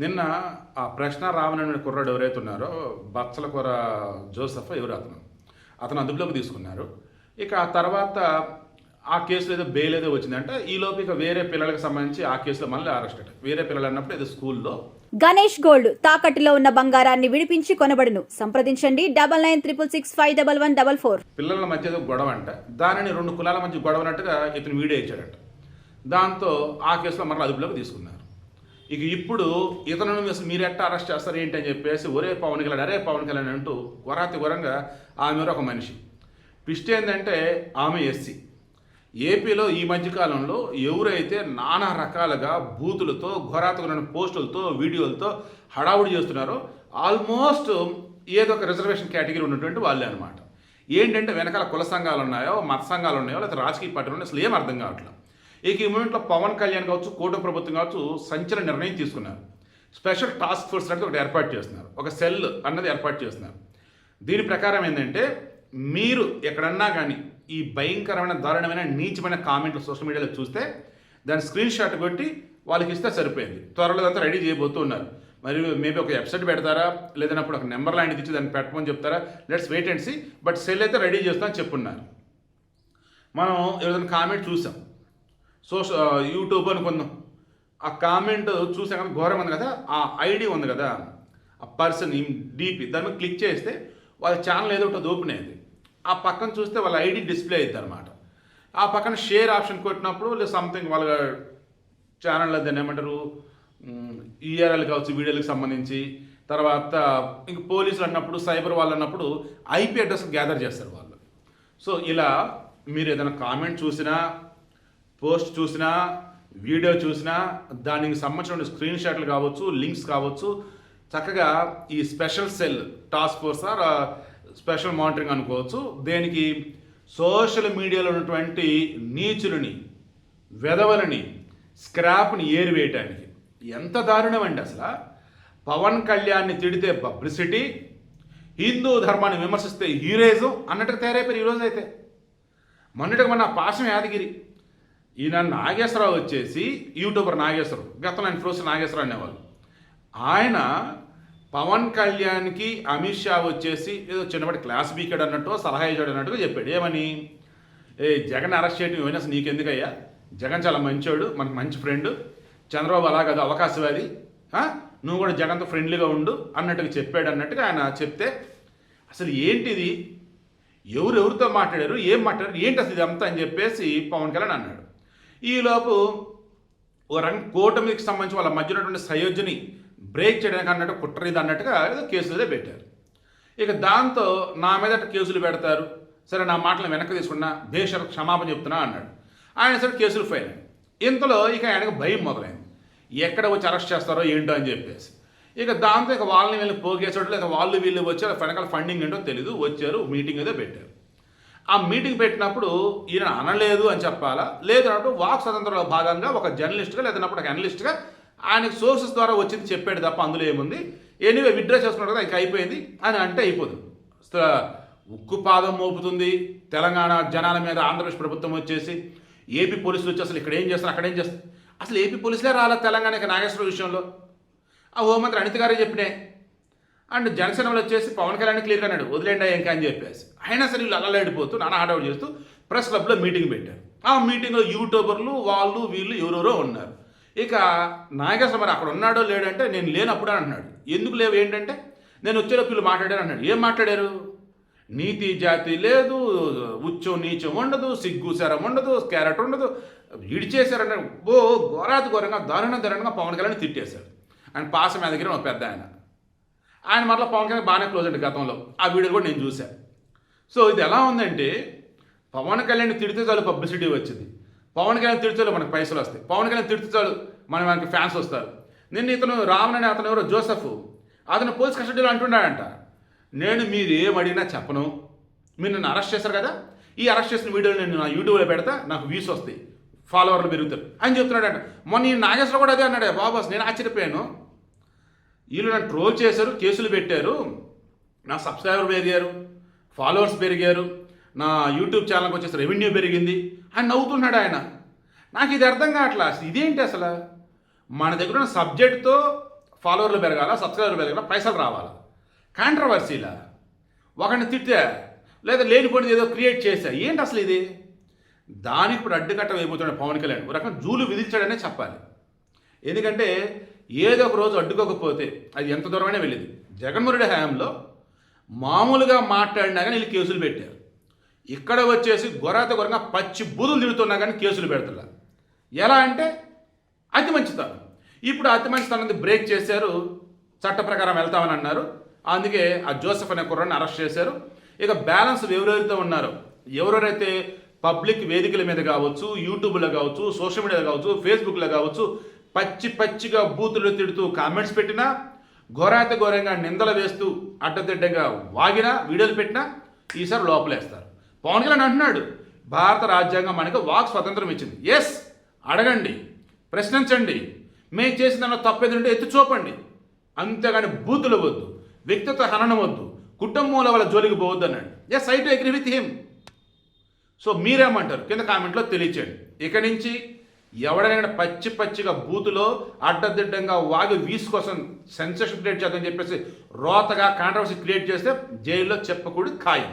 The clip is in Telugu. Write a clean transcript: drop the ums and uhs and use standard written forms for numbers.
నిన్న ఆ ప్రశ్న రావణ్ కుర్రాడు ఎవరైతే ఉన్నారో బచ్చల కూర జోసెఫ్ ఎవరు అతను అదుపులోకి తీసుకున్నారు. ఇక ఆ తర్వాత ఆ కేసులో ఏదో బెయిల్ ఏదో వచ్చిందంటే ఈలోపు ఇక వేరే పిల్లలకు సంబంధించి ఆ కేసులో మళ్ళీ అరెస్ట్ అయ్యారు. వేరే పిల్లలు అన్నప్పుడు ఏదో స్కూల్లో గణేష్ గోల్డ్ తాకట్టులో ఉన్న బంగారాన్ని విడిపించి కొనబడును. సంప్రదించండి 9966611144. పిల్లల మధ్య ఏదో గొడవ అంట, దానిని రెండు కులాల మధ్య గొడవనట్టుగా ఇతను వీడియో ఇచ్చాడంట. దాంతో ఆ కేసులో మరలా అదుపులోకి తీసుకున్నారు. ఇక ఇప్పుడు ఇతను మీరు ఎట్టా అరెస్ట్ చేస్తారు ఏంటి అని చెప్పేసి ఒరే పవన్ కళ్యాణ్ అంటూ ఘోరంగా ఆమె ఒక మనిషి. ట్విస్ట్ ఏంటంటే ఆమె ఎస్సీ. ఏపీలో ఈ మధ్యకాలంలో ఎవరైతే నానా రకాలుగా బూతులతో ఘోరాతమైన పోస్టులతో వీడియోలతో హడావుడి చేస్తున్నారో ఆల్మోస్ట్ ఏదో ఒక రిజర్వేషన్ కేటగిరీ ఉన్నటువంటి వాళ్ళే అనమాట. ఏంటంటే వెనకాల కుల సంఘాలు ఉన్నాయో, మత సంఘాలు ఉన్నాయో, లేకపోతే రాజకీయ పార్టీలు ఉన్నాయో అసలు ఏం అర్థం కావట్లేదు. ఇక ఈ మూమెంట్లో పవన్ కళ్యాణ్ కావచ్చు, కూటమి ప్రభుత్వం కావచ్చు సంచలన నిర్ణయం తీసుకున్నారు. స్పెషల్ టాస్క్ ఫోర్స్ అనేది ఒకటి ఏర్పాటు చేస్తున్నారు, ఒక సెల్ అన్నది ఏర్పాటు చేస్తున్నారు. దీని ప్రకారం ఏంటంటే మీరు ఎక్కడన్నా కానీ ఈ భయంకరమైన దారుణమైన నీచమైన కామెంట్లు సోషల్ మీడియాలో చూస్తే దాని స్క్రీన్ షాట్ కొట్టి వాళ్ళకి ఇస్తే సరిపోయింది. త్వరలో అంతా రెడీ చేయబోతున్నారు. మరి మేబీ ఒక వెబ్సైట్ పెడతారా, లేదన్నప్పుడు ఒక నెంబర్ లాంటిది ఇచ్చి దాన్ని పెట్టమని చెప్తారా, let's wait and see. But cell అయితే రెడీ చేస్తామని చెప్పున్నారు. మనం ఏదైనా కామెంట్ చూసాం, యూట్యూబ్ అనుకుందాం, ఆ కామెంట్ చూసాం కదా, ఘోరం ఉంది కదా, ఆ ఐడి ఉంది కదా, ఆ పర్సన్ డీపీ దాని మీద క్లిక్ చేస్తే వాళ్ళ ఛానల్ ఏదో ఒకటి ఓపెన్ అయింది. ఆ పక్కన చూస్తే వాళ్ళ ఐడి డిస్ప్లే అవుతుంది అనమాట. ఆ పక్కన షేర్ ఆప్షన్ కొట్టినప్పుడు లేదా సంథింగ్ వాళ్ళ ఛానల్ దాన్ని ఏమంటారు, ఈఆర్ఎల్ కావచ్చు, వీడియోలకు సంబంధించి, తర్వాత ఇంక పోలీసులు అన్నప్పుడు, సైబర్ వాళ్ళు అన్నప్పుడు ఐపీ అడ్రస్ గ్యాదర్ చేస్తారు వాళ్ళు. సో ఇలా మీరు ఏదైనా కామెంట్ చూసినా, పోస్ట్ చూసినా, వీడియో చూసినా, దానికి సంబంధించిన స్క్రీన్ షాట్లు కావచ్చు, లింక్స్ కావచ్చు, చక్కగా ఈ special cell task force or special monitoring అనుకోవచ్చు, దేనికి సోషల్ మీడియాలో ఉన్నటువంటి నీచులని, వెధవలని, స్క్రాప్ని ఏరివేయటానికి. ఎంత దారుణం అండి అసలు. పవన్ కళ్యాణ్ని తిడితే పబ్లిసిటీ, హిందూ ధర్మాన్ని విమర్శిస్తే హీరోయిజం అన్నట్టుగా తయారైపోయారు ఈరోజు. అయితే మొన్నటికి మన పాశం యాదగిరి, ఈయన నాగేశ్వరరావు వచ్చేసి యూట్యూబర్ నాగేశ్వరరావు, గతంలో ఆయన ప్రొఫెసర్ నాగేశ్వరరావు అనేవాళ్ళు. ఆయన పవన్ కళ్యాణ్కి అమిత్ షా వచ్చేసి ఏదో చిన్నపాటి క్లాస్ బీకెడ్ అన్నట్టు, సలహా ఇచ్చాడు అన్నట్టుగా చెప్పాడు. ఏమని, జగన్ అరెస్ట్ చేయడం ఏమైనా అసలు నీకెందుకయ్యా, జగన్ చాలా మంచోడు, మనకు మంచి ఫ్రెండ్, చంద్రబాబు అలా కదా అవకాశవాది, నువ్వు కూడా జగన్తో ఫ్రెండ్లీగా ఉండు అన్నట్టుగా చెప్పాడు అన్నట్టుగా ఆయన చెప్తే, అసలు ఏంటిది, ఎవరెవరితో మాట్లాడారు, ఏం మాట్లాడారు, ఏంటి అసలు ఇదంతా అని చెప్పేసి పవన్ కళ్యాణ్ అన్నాడు. ఈలోపు ఓ రంగ కూటమికి సంబంధించి వాళ్ళ మధ్య ఉన్నటువంటి సయోధ్యని బ్రేక్ చేయడానికి అన్నట్టు కుట్ర ఇది అన్నట్టుగా ఏదో కేసులు పెట్టారు. ఇక దాంతో నా మీద కేసులు పెడతారు, సరే నా మాటలు వెనక్కి తీసుకున్నా, బేషరత్ క్షమాపణ చెప్తున్నా అన్నాడు. ఆయన సరే కేసులు ఫైల్ అయ్యాయి. ఇంతలో ఇక ఆయనకు భయం మొదలైంది, ఎక్కడ వచ్చి అరెస్ట్ చేస్తారో ఏంటో అని చెప్పేసి. ఇక దాంతో ఇక వాళ్ళని వీళ్ళని పోగేసాడు, లేక వాళ్ళు వీళ్ళు వచ్చారు, వెనకాల ఫండింగ్ ఏంటో తెలీదు, వచ్చారు, మీటింగ్ ఏదో పెట్టారు. ఆ మీటింగ్ పెట్టినప్పుడు ఈయన అనలేదు అని చెప్పాలా, లేదు అన్నప్పుడు వాక్ స్వతంత్రంలో భాగంగా ఒక జర్నలిస్ట్గా లేదన్నప్పుడు ఒక అనలిస్ట్గా ఆయనకు సోర్సెస్ ద్వారా వచ్చింది చెప్పాడు తప్ప అందులో ఏముంది, ఎనీవే విత్డ్రా చేసుకున్నాడు కదా, ఇంకా అయిపోయింది అని అంటే అయిపోదు. ఉక్కు పాదం మోపుతుంది తెలంగాణ జనాల మీద ఆంధ్రప్రదేశ్ ప్రభుత్వం వచ్చేసి. ఏపీ పోలీసులు వచ్చి అసలు ఇక్కడ ఏం చేస్తారు, అక్కడ ఏం చేస్తారు, అసలు ఏపీ పోలీసులే రాలేదు తెలంగాణకి నాగేశ్వర విషయంలో. ఆ హోంమంత్రి అనిత గారే చెప్పినాయి. అండ్ జనసేన వాళ్ళు వచ్చేసి పవన్ కళ్యాణ్ క్లియర్గా అన్నాడు, వదిలేండి ఇంకా అని చెప్పేసి. అయినా సరే వీళ్ళు అల్లలాడిపోతూ నానా హడావుడు చేస్తూ ప్రెస్ క్లబ్లో మీటింగ్ పెట్టారు. ఆ మీటింగ్లో యూట్యూబర్లు వాళ్ళు వీళ్ళు ఎవరెవరో ఉన్నారు. ఇక నాగేశ్వర మరి అక్కడ ఉన్నాడో లేడంటే నేను లేనప్పుడు అంటున్నాడు. ఎందుకు లేవు ఏంటంటే నేను వచ్చేలోపు వీళ్ళు మాట్లాడారు అన్నాడు. ఏం మాట్లాడారు, నీతి జాతి లేదు, ఉచ్చం నీచం ఉండదు, సిగ్గు శరం ఉండదు, క్యారెట్ ఉండదు, ఇడిచేశారంటే ఘోరంగా దారుణంగా పవన్ కళ్యాణ్ తిట్టేశారు. ఆయన పాసం దగ్గర ఒక పెద్ద ఆయన మరలా పవన్ కళ్యాణ్ బాగానే క్లోజ్ అండి గతంలో, ఆ వీడియో కూడా నేను చూశాను. సో ఇది ఎలా ఉందంటే పవన్ కళ్యాణ్ తిడితే చాలు పబ్లిసిటీ వచ్చింది, పవన్ కళ్యాణ్ తిడితే మనకు పైసలు వస్తాయి, పవన్ కళ్యాణ్ తిడితే చాలు మనకి ఫ్యాన్స్ వస్తారు. నిన్న ఇతను రావణ్ అనే అతను ఎవరో జోసెఫ్, అతను పోలీస్ కస్టడీలో అంటున్నాడంట, నేను మీరు ఏం అడిగినా చెప్పను, మీరు నన్ను అరెస్ట్ చేశారు కదా, ఈ అరెస్ట్ చేసిన వీడియోలు నేను నా యూట్యూబ్లో పెడతా, నాకు వ్యూస్ వస్తాయి, ఫాలోవర్లు పెరుగుతారు అని చెప్తున్నాడంట. మొన్న ఈ నాగేశ్వర కూడా అదే అన్నాడు. బాబాస్ నేను ఆశ్చర్యపోయాను, వీళ్ళు నన్ను ట్రోల్ చేశారు, కేసులు పెట్టారు, నా సబ్స్క్రైబర్ పెరిగారు, ఫాలోవర్స్ పెరిగారు, నా యూట్యూబ్ ఛానల్కి వచ్చేసి రెవెన్యూ పెరిగింది అని నవ్వుతున్నాడు ఆయన. నాకు ఇది అర్థం కావట్లా, ఇదేంటి అసలు మన దగ్గర ఉన్న సబ్జెక్ట్తో ఫాలోవర్లు పెరగాల, సబ్స్క్రైబర్లు పెరగాల, పైసలు రావాలా? కాంట్రవర్సీలా? ఒకరిని తిట్టా లేదా లేనిపోయింది ఏదో క్రియేట్ చేశా, ఏంటి అసలు ఇది? దానికి ఇప్పుడు అడ్డుకట్ట వేయబోతున్నాడు పవన్ కళ్యాణ్. ఒక రకం జూలు విధించాడనే చెప్పాలి. ఎందుకంటే ఏదో ఒక రోజు అడ్డుకోకపోతే అది ఎంత దూరమైనా వెళ్ళేది. జగన్మోహన్ రెడ్డి హయాంలో మామూలుగా మాట్లాడినా కానీ వీళ్ళు కేసులు పెట్టారు. ఇక్కడ వచ్చేసి గొర్రంగా పచ్చి బూదులు తిడుతున్నా కానీ కేసులు పెడుతున్నారు. ఎలా అంటే అతి మంచితనం. ఇప్పుడు అతి మంచితనం బ్రేక్ చేశారు, చట్ట ప్రకారం వెళ్తామని అన్నారు. అందుకే ఆ జోసెఫ్ అనే కుర్రాన్ని అరెస్ట్ చేశారు. ఇక బ్యాలెన్స్ ఎవరెవరైతే ఉన్నారో, ఎవరెవరైతే పబ్లిక్ వేదికల మీద కావచ్చు, యూట్యూబ్లో కావచ్చు, సోషల్ మీడియాలో కావచ్చు, ఫేస్బుక్లో కావచ్చు పచ్చిగా బూతులు తిడుతూ కామెంట్స్ పెట్టినా, ఘోరంగా నిందలు వేస్తూ అడ్డదిడ్డంగా వాగినా, వీడియోలు పెట్టినా ఈసారి లోపలేస్తారు. పవన్ కళ్యాణ్ అంటున్నాడు భారత రాజ్యాంగం మనకి వాక్ స్వతంత్రం ఇచ్చింది. ఎస్, అడగండి, ప్రశ్నించండి, మేము చేసిన దానిలో తప్పేదంటే ఎత్తి చూపండి, అంతేగాని బూతులు వద్దు, వ్యక్తిత్వ హననం వద్దు, కుటుంబంలో వాళ్ళ జోలికి పోవద్దు అన్నాడు. Yes, I too agree with him. So మీరేమంటారు కింద కామెంట్లో తెలియచేయండి. ఇక నుంచి ఎవడైనా పచ్చిగా బూతులో అడ్డదిడ్డంగా వాగి వీస్ కోసం సెన్సేషన్ క్రియేట్ చేద్దని చెప్పేసి రోతగా కాంట్రవర్సీ క్రియేట్ చేస్తే జైల్లో చెప్పకూడదు ఖాయం.